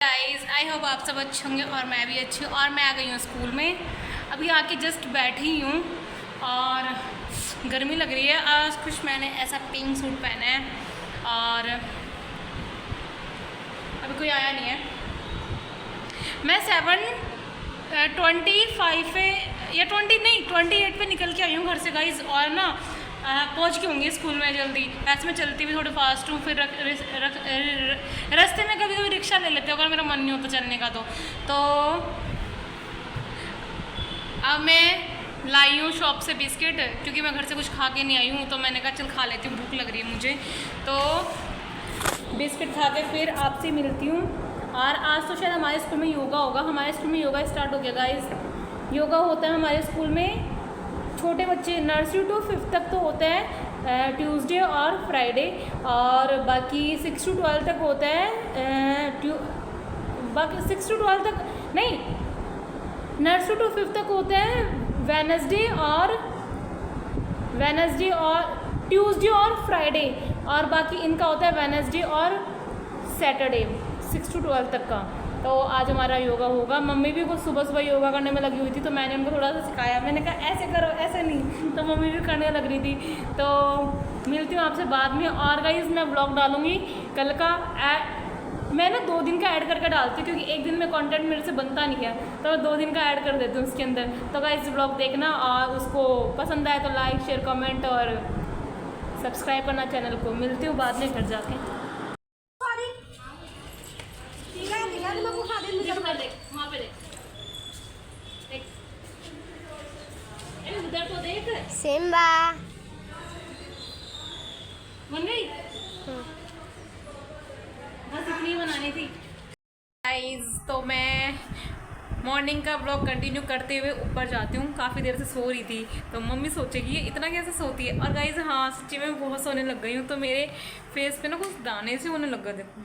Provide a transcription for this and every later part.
Guys I hope आप सब अच्छे होंगे और मैं भी अच्छी हूँ। और मैं आ गई हूँ स्कूल में, अभी आके जस्ट बैठी हूँ और गर्मी लग रही है। आज कुछ मैंने ऐसा पिंक सूट पहना है और अभी कोई आया नहीं है। मैं 7:25 पे या 28 पे निकल के आई हूँ घर से गाइस, और ना पहुँच के होंगी स्कूल में जल्दी। ऐसे मैं चलती भी थोड़े फास्ट हूँ, फिर रास्ते में कभी कभी रिक्शा ले लेते हो अगर मेरा मन नहीं होता चलने का। तो अब मैं लाई हूँ शॉप से बिस्किट, क्योंकि मैं घर से कुछ खा के नहीं आई हूँ, तो मैंने कहा चल खा लेती हूँ, भूख लग रही है मुझे। तो बिस्किट खा के फिर आपसे मिलती हूँ। और आज तो शायद हमारे स्कूल में योगा होगा। हमारे स्कूल में योगा स्टार्ट हो गया गाइस। योगा होता है हमारे स्कूल में, छोटे बच्चे नर्सरी टू 5th तक तो होता है ट्यूसडे और फ्राइडे, और बाकी 6 to 12 तक होता है बाकी 6 to 12 तक नहीं, नर्सरी टू 5th तक होता है वेडनेसडे और ट्यूसडे और फ्राइडे, और बाकी इनका होता है वेडनेसडे और सैटरडे 6 to 12 तक का। तो आज हमारा योगा होगा। मम्मी भी कुछ सुबह सुबह योगा करने में लगी हुई थी, तो मैंने उनको थोड़ा सा सिखाया। मैंने कहा ऐसे करो, ऐसे नहीं, तो मम्मी भी करने लग रही थी। तो मिलती हूँ आपसे बाद में। और गाइस मैं ब्लॉग डालूँगी कल का। मैं ना 2 दिन का ऐड करके डालती हूँ, क्योंकि एक दिन में कंटेंट मेरे से बनता नहीं है, तो 2 दिन का ऐड कर देती हूँ उसके अंदर। तो गाइस ब्लॉग देखना, और उसको पसंद आए तो लाइक शेयर कमेंट और सब्सक्राइब करना चैनल को। मिलती हूँ बाद में घर जाके। वहाँ पे देख, उधर तो देख, सिम्बा बन गई। बस इतनी बनानी थी गाइस। तो मैं मॉर्निंग का ब्लॉग कंटिन्यू करते हुए ऊपर जाती हूँ। काफ़ी देर से सो रही थी, तो मम्मी सोचेगी ये इतना कैसे सोती है। और गाइस हाँ सच्ची में बहुत सोने लग गई हूँ, तो मेरे फेस पे ना कुछ दाने से होने लग गए, देखो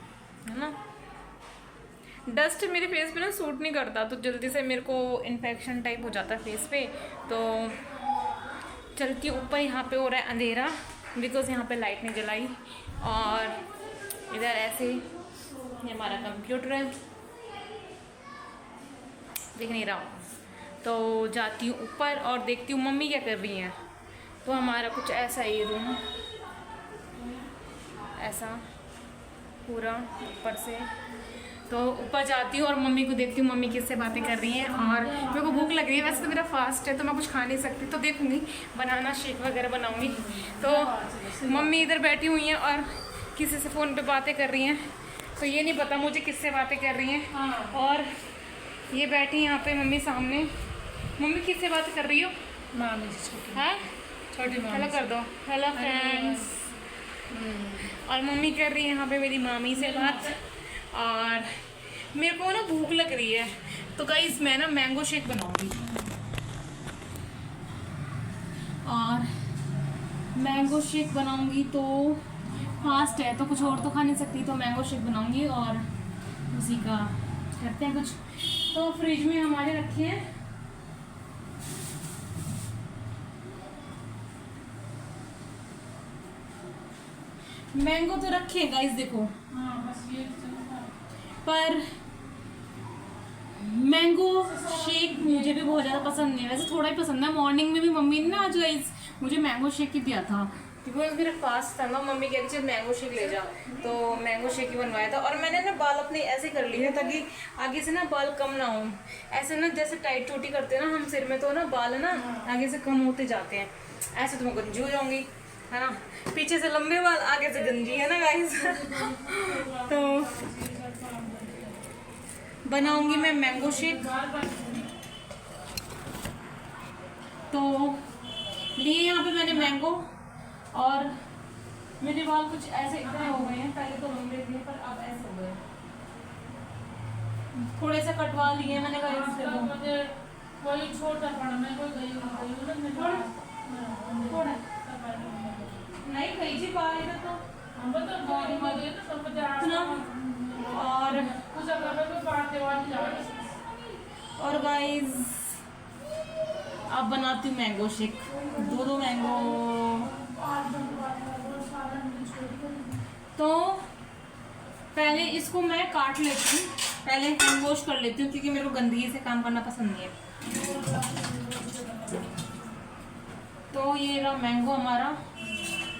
है ना। डस्ट मेरे फेस पे ना सूट नहीं करता, तो जल्दी से मेरे को इन्फेक्शन टाइप हो जाता है फेस पे। तो चलती ऊपर, यहाँ पे हो रहा है अंधेरा बिकॉज यहाँ पे लाइट नहीं जलाई, और इधर ऐसे ये हमारा कंप्यूटर है, दिख नहीं रहा। तो जाती हूँ ऊपर और देखती हूँ मम्मी क्या कर रही हैं। तो हमारा कुछ ऐसा ही रूम, ऐसा पूरा ऊपर से। तो ऊपर जाती हूँ और मम्मी को देखती हूँ मम्मी किससे बातें कर रही हैं। और मेरे को भूख लग रही है, वैसे तो मेरा फास्ट है तो मैं कुछ खा नहीं सकती, तो देखूँगी बनाना शेक वगैरह बनाऊँगी। तो मम्मी इधर बैठी हुई हैं और किसी से फ़ोन पे बातें कर रही हैं, तो ये नहीं पता मुझे किससे बातें कर रही हैं। और ये बैठी यहाँ पे मम्मी सामने। मम्मी किससे बात कर रही हो? मामी जी छोटी, है छोटी मामी। हेलो कर दो, हेलो फ्रेंड्स। और मम्मी कर रही है यहाँ पे मेरी मामी से बात। और मेरे को ना भूख लग रही है, तो गाइस मैं ना मैंगो शेक बनाऊंगी। और मैंगो शेक बनाऊंगी तो फास्ट है, तो कुछ और तो खा नहीं सकती, तो मैंगो शेक बनाऊंगी और उसी का करते हैं कुछ। तो फ्रिज में हमारे रखे हैं मैंगो, तो रखे हैं गाइस देखो। पर मैंगो शेक मुझे भी बहुत ज़्यादा पसंद नहीं है, वैसे थोड़ा ही पसंद है। मॉर्निंग में भी मम्मी ने ना आज गाइस मुझे मैंगो शेक ही दिया था, क्योंकि मेरा फास्ट था ना। मम्मी कह रही थी मैंगो शेक ले जा, तो मैंगो शेक ही बनवाया था। और मैंने ना बाल अपने ऐसे कर लिए हैं ताकि आगे से ना बाल कम ना हो। ऐसे ना जैसे टाइट चोटी करते हैं ना हम सिर में, तो ना बाल ना आगे से कम होते जाते हैं। ऐसे तो मैं गंजी हो जाऊँगी, है ना। पीछे से लंबे बाल, आगे से गंजी, है ना गाइस। तो बनाऊंगी मैं मैंगो शेक। तो लिए यहाँ पे मैंने मैंगो, और मेरे बाल कुछ ऐसे इतने हो गए हैं, पहले तो लंबे थे पर अब ऐसे हो गए, थोड़े से कटवा लिए मैंने। कोई छोटा पड़ा, मैं कोई गई नहीं गई थी बाहर इधर, तो हम तो गाड़ी में गए तो सब और गाइस अब बनाती हूँ मैंगो शेक। 2 मैंगो। तो पहले इसको मैं काट लेती हूँ। पहले हैंड वॉश कर लेती हूँ क्योंकि मेरे को गंदगी से काम करना पसंद नहीं है। तो ये रहा मैंगो हमारा।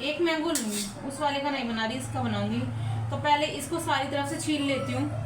एक मैंगो लूँगी, उस वाले का नहीं बना रही, इसका बनाऊंगी। तो पहले इसको सारी तरफ से छील लेती हूँ।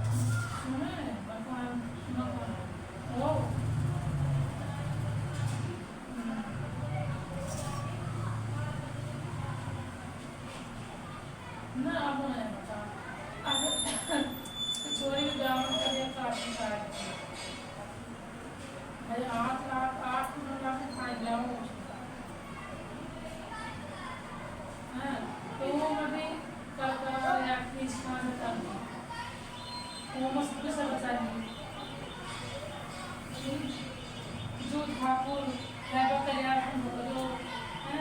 जो ठाकुर राजा कल्याण जो है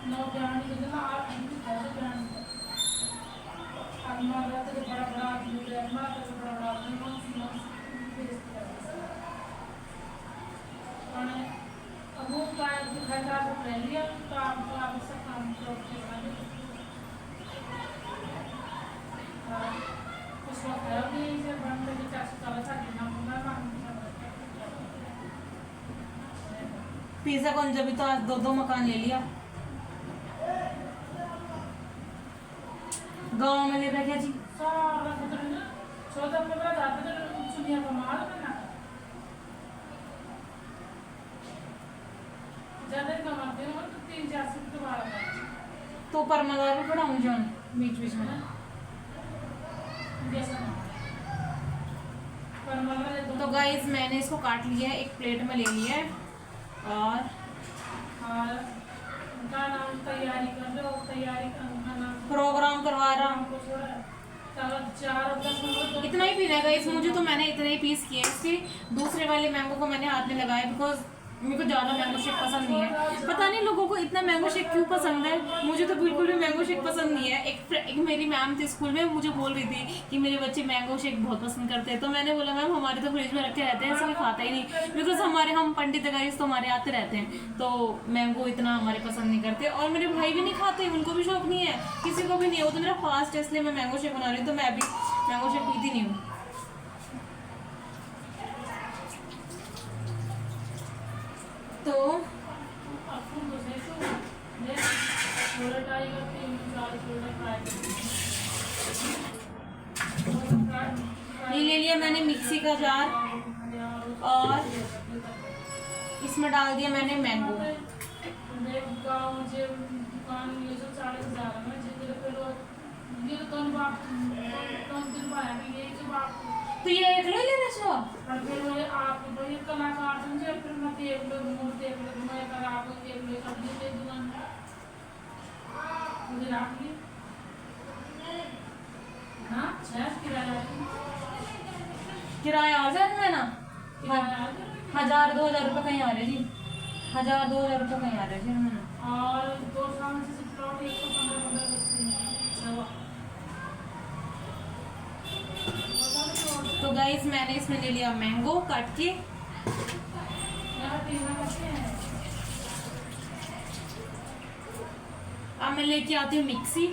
नौ ज्ञानी जो ना आप कैसे ज्ञान अम्मा रहते तो बड़ा बड़ा आदमी है, अम्मा तो बड़ा बड़ा आदमी है। अब वो का दिखाई था तो पहले लिया तो आप सब काम करके बना कुछ वक्त है नहीं से बनने के 400 साल के नाम होगा पिज्जा कौन जब तो आज 2-2 मकान ले लिया। गांव में ले रखा जी सारा खतरे ना 14-15 जाते तो सुनिया का माल करना ज्यादा कमाते हो तो 3-4 से तो बाहर तो परमादार भी पढ़ाऊँ जान बीच बीच में जैसा तो गाइस मैंने इसको काट लिया है, एक प्लेट में ले लिया है और उनका नाम तैयारी कर लो, तैयारी का नाम प्रोग्राम करवा रहा हूँ। 4 और 10 नंबर इतना ही पीना है गाइस मुझे, तो मैंने इतने ही पीस किए। इसके दूसरे वाले मैंगो को मैंने हाथ में लगाया बिकॉज मेरे को ज़्यादा मैंगो शेक पसंद नहीं है। पता नहीं लोगों को इतना मैंगो शेक क्यों पसंद है, मुझे तो बिल्कुल भी मैंगो शेक पसंद नहीं है। एक मेरी मैम थी स्कूल में, मुझे बोल रही थी कि मेरे बच्चे मैंगो शेक बहुत पसंद करते हैं। तो मैंने बोला मैम हमारे तो फ्रिज में रखे रहते हैं, ऐसा कोई खाता ही नहीं बिकॉज हम पंडित गाइस तो हमारे आते रहते हैं, तो मैंगो इतना हमारे पसंद नहीं करते। और मेरे भाई भी नहीं खाते, उनको भी शौक नहीं है, किसी को भी नहीं है। वो तो मेरा फास्ट है इसलिए मैं मैंगो शेक बना रही हूँ, तो मैं अभी मैंगो शेक पीती नहीं हूँ। तो ये ले लिया मैंने मिक्सी का जार और इसमें डाल दिया मैंने मैंगो। तो ये एक ले लेना चाहिए और फिर वो आप बड़ी कलाकार समझे, फिर मैं देख लो मूर्ति देख लो मैं कर आपको देख लो कर दी दुकान मुझे राख ली ना 6 किराया आ जाए मैं ना किराया 1000-2000 रुपये कहीं आ रहे जी, 1000-2000 रुपये कहीं आ रहे जी मैंने। और 2 साल से प्लॉट 115 तो गाइस मैंने इसमें ले लिया मैंगो काट के। अब मैं लेके आती हूँ मिक्सी।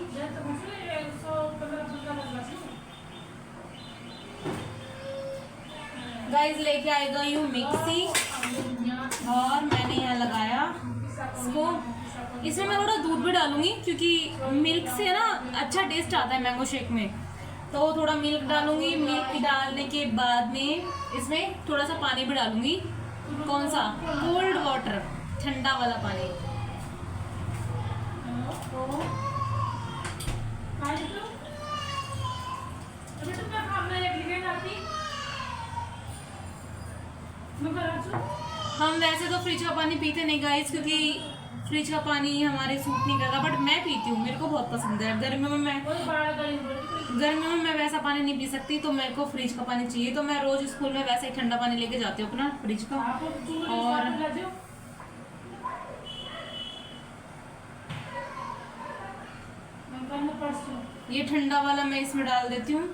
गाइस लेके आएगा यू मिक्सी और मैंने यहाँ लगाया इसको। इसमें मैं थोड़ा दूध भी डालूंगी क्योंकि मिल्क से ना अच्छा टेस्ट आता है मैंगो शेक में, तो थोड़ा मिल्क डालूंगी। मिल्क डालने के बाद में इसमें थोड़ा सा पानी भी डालूंगी। कौन सा? कोल्ड वाटर, ठंडा वाला पानी। हम वैसे तो फ्रिज का पानी पीते नहीं गाइस, क्योंकि फ्रिज का पानी हमारे सूट नहीं करता, बट मैं पीती हूँ, मेरे को बहुत पसंद है। गर्मियों में मैं वैसा पानी नहीं पी सकती, तो मेरे को फ्रिज का पानी चाहिए। तो मैं रोज स्कूल में वैसे ही ठंडा पानी लेके जाती हूँ अपना फ्रिज का। और ये ठंडा वाला मैं इसमें डाल देती हूँ।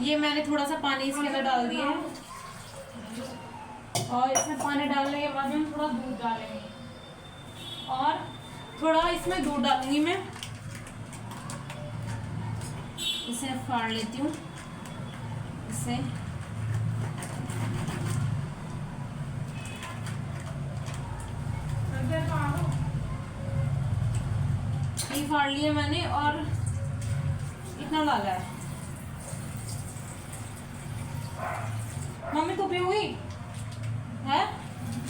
ये मैंने थोड़ा सा पानी इसके अंदर डाल दिया है और इसमें पानी डालने के बाद हम थोड़ा दूध डालेंगे और थोड़ा इसमें दूध डालूंगी मैं। इसे फाड़ लेती हूँ इसे। ये फाड़ लिया मैंने और इतना डाला है। मम्मी तू पियोगी है?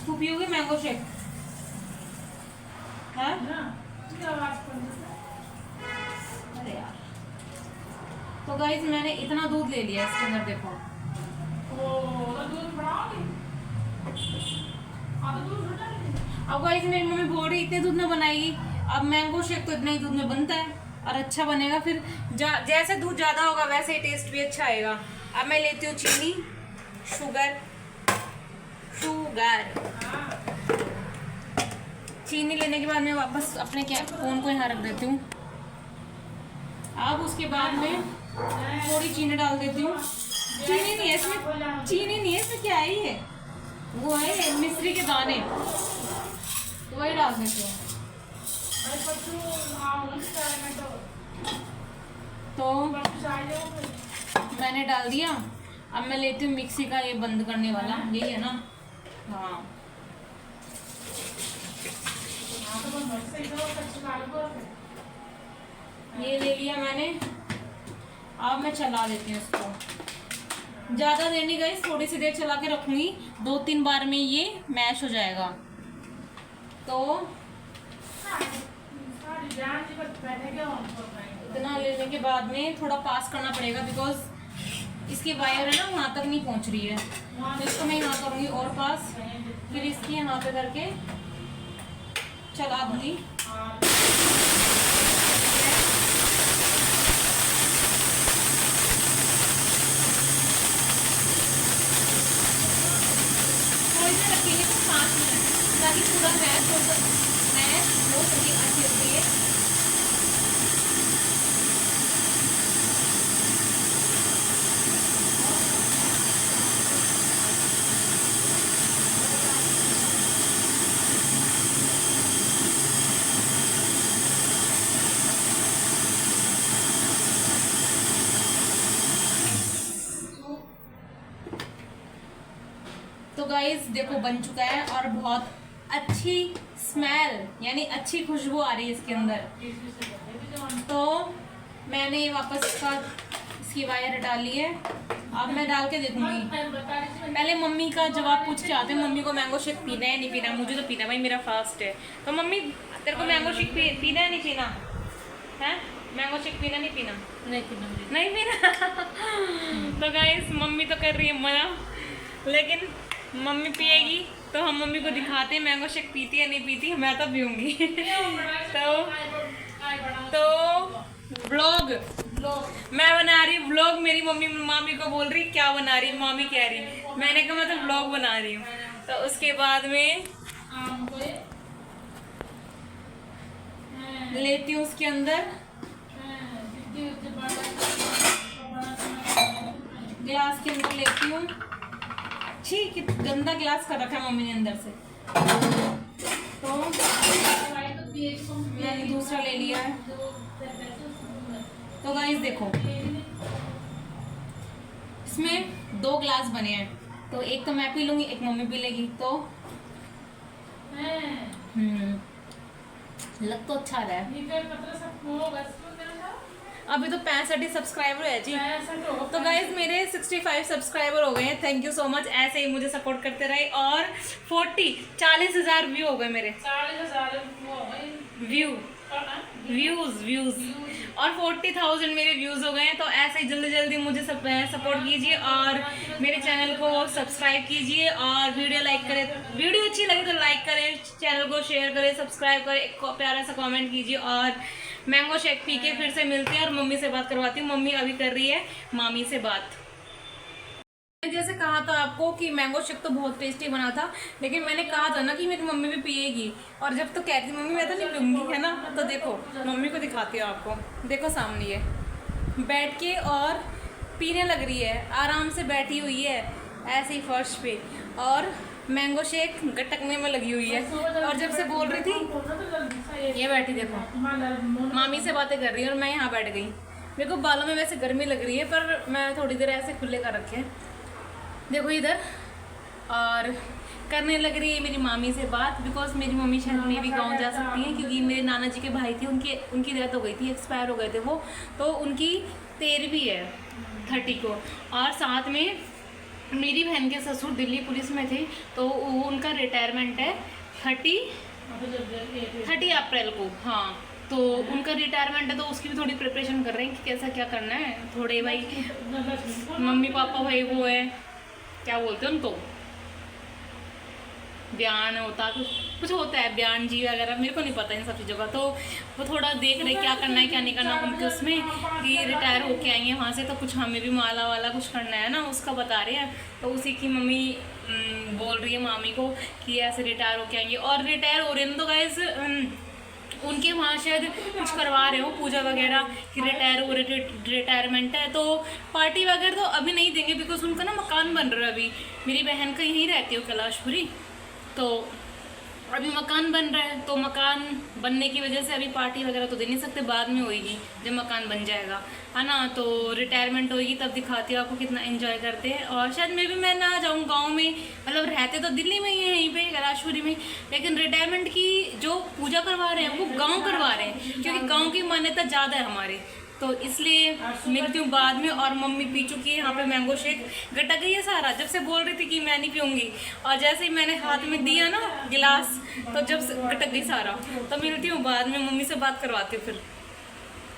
तू पियोगी मैंगो शेक है? अरे यार, तो गाइस मैंने इतना दूध ले लिया इसके अंदर, देखो। अब गाइस मेरी मम्मी बोल रही इतने दूध में बनाएगी, अब मैंगो शेक तो इतना ही दूध में बनता है और अच्छा बनेगा। फिर जैसे दूध ज़्यादा होगा वैसे ही टेस्ट भी अच्छा आएगा। अब मैं लेती हूँ चीनी, शुगर। चीनी लेने के बाद मैं वापस अपने फ़ोन को यहाँ रख देती हूँ। अब उसके बाद में थोड़ी चीनी डाल देती हूँ। चीनी नहीं है इसमें, चीनी नहीं है इसमें, क्या है ये? वो है मिश्री के दाने, तो वही डाल देती हूँ। तो मैंने डाल दिया। अब मैं लेती हूँ मिक्सी का ये बंद करने वाला, यही है ना? हाँ, ये ले लिया मैंने। अब मैं चला देती हूँ इसको। ज़्यादा देर नहीं गाइस, थोड़ी सी देर चला के रखूँगी, 2-3 बार में ये मैश हो जाएगा। तो इतना लेने के बाद में थोड़ा पास करना पड़ेगा, बिकॉज इसकी वायर है ना वहाँ तक नहीं पहुँच रही है। तो इसको मैं यहाँ करूँगी और पास, फिर इसकी यहाँ पे करके चला दूँगी। थोड़ी देर रखेंगे तो 5 मिनट, ताकि पूरा मैश हो सके अच्छे से। तो गाइस देखो बन चुका है और बहुत अच्छी स्मेल यानी अच्छी खुशबू आ रही है इसके अंदर। तो मैंने ये वापस इसकी वायर हटा ली है। अब मैं डाल के देखूंगी। पहले मम्मी का जवाब पूछ के आते हैं, मम्मी को मैंगो शेक पीना है नहीं पीना। मुझे तो पीना, भाई मेरा फास्ट है। तो मम्मी तेरे को मैंगो शेक पीना है नहीं पीना है? मैंगो शेक पीना नहीं पीना? नहीं पीना, नहीं पीना। तो गाइस मम्मी तो कर रही है मना, लेकिन मम्मी पिएगी तो हम मम्मी को दिखाते हैं मैंगो शेक पीती है नहीं पीती। मैं तो पीऊँगी। तो व्लॉग मैं बना रही हूँ, व्लॉग। मेरी मम्मी मामी को बोल रही क्या बना रही, मामी कह रही, मैंने कहा मैं तो व्लॉग बना रही हूँ। तो उसके बाद में लेती हूँ उसके अंदर ग्लास के अंदर लेती हूँ। ठीक, गंदा ग्लास कर रखा है मम्मी ने अंदर से। तो मैंने दूसरा ले लिया है। तो गाइस देखो इसमें 2 ग्लास बने हैं, तो एक तो मैं पी लूंगी, एक मम्मी पी लेगी। तो लग तो अच्छा रहा है। अभी तो 65 सब्सक्राइबर है जी। तो गाइज मेरे 65 सब्सक्राइबर हो गए हैं। थैंक यू सो मच, ऐसे ही मुझे सपोर्ट करते रहे। और 40,000 व्यू हो गए मेरे, 40,000 व्यूज और 40,000 मेरे व्यूज हो गए हैं। तो ऐसे ही जल्दी जल्दी मुझे सपोर्ट कीजिए और मेरे चैनल को सब्सक्राइब कीजिए और वीडियो लाइक करें। वीडियो अच्छी लगे तो लाइक करें, चैनल को शेयर करें, सब्सक्राइब करें, एक प्यारा सा कमेंट कीजिए। और मैंगो शेक पी के फिर से मिलते हैं और मम्मी से बात करवाती हूँ। मम्मी अभी कर रही है मामी से बात। जैसे कहा था आपको कि मैंगो शेक तो बहुत टेस्टी बना था, लेकिन मैंने कहा था ना कि मेरी मम्मी भी पिएगी, और जब तो कहती मम्मी मैं तो नहीं पीऊँगी, है ना। तो देखो मम्मी को दिखाती हूँ आपको, देखो सामने ये बैठ के और पीने लग रही है, आराम से बैठी हुई है ऐसे ही फर्श पे, और मैंगो शेक गटकने में लगी हुई है। और जब से बोल रही थी ये बैठी, देखो मामी से बातें कर रही है और मैं यहाँ बैठ गई। मेरे को बालों में वैसे गर्मी लग रही है, पर मैं थोड़ी देर ऐसे खुले कर रखे हैं, देखो इधर। और करने लग रही है मेरी मामी से बात, बिकॉज मेरी मम्मी शायद मे भी गाँव जा सकती हैं, क्योंकि मेरे नाना जी के भाई थे, उनकी डेथ हो गई थी, एक्सपायर हो गए थे वो। तो उनकी 13वीं है 30 को। और साथ में मेरी बहन के ससुर दिल्ली पुलिस में थे, तो उनका रिटायरमेंट है 30 अप्रैल को। हाँ, तो उनका रिटायरमेंट है, तो उसकी भी थोड़ी प्रिपरेशन कर रहे हैं कि कैसा क्या करना है। थोड़े भाई मम्मी पापा भाई वो है, क्या बोलते हैं उनको, बयान होता कुछ होता है, बयान जी वगैरह, मेरे को नहीं पता इन सब चीज़ों का। तो वो थोड़ा देख रहे क्या करना है क्या नहीं करना उनके उसमें, कि रिटायर होके आएंगे वहाँ से, तो कुछ हमें भी माला वाला कुछ करना है ना, उसका बता रहे हैं। तो उसी की मम्मी बोल रही है मामी को कि ऐसे रिटायर होके आएंगे। और रिटायर हो रहे हैं तो गाइस उनके वहाँ शायद कुछ करवा रहे हो पूजा वगैरह, कि रिटायर हो रहे, रिटायरमेंट है। तो पार्टी वगैरह तो अभी नहीं देंगे, बिकॉज उनका ना मकान बन रहा है अभी। मेरी बहन का यहीं रहती हो कैलाशपुरी, तो अभी मकान बन रहा है, तो मकान बनने की वजह से अभी पार्टी वगैरह तो दे नहीं सकते, बाद में होएगी जब मकान बन जाएगा, है ना। तो रिटायरमेंट होएगी तब दिखाती हूँ आपको कितना एंजॉय करते हैं। और शायद मैं ना जाऊँ गांव में, मतलब रहते तो दिल्ली में ही है, यहीं पे कैलाशपुरी में, लेकिन रिटायरमेंट की जो पूजा करवा रहे हैं वो गाँव करवा रहे हैं, क्योंकि गाँव की मान्यता ज़्यादा है हमारे। तो इसलिए मिलती हूँ बाद में। और मम्मी पी चुकी है यहाँ पे मैंगो शेक, गटक गई है सारा, जब से बोल रही थी कि मैं नहीं पीऊँगी, और जैसे ही मैंने हाथ में दिया ना गिलास, तो जब से गटक गई सारा। तो मिलती हूँ बाद में, मम्मी से बात करवाती हूँ फिर।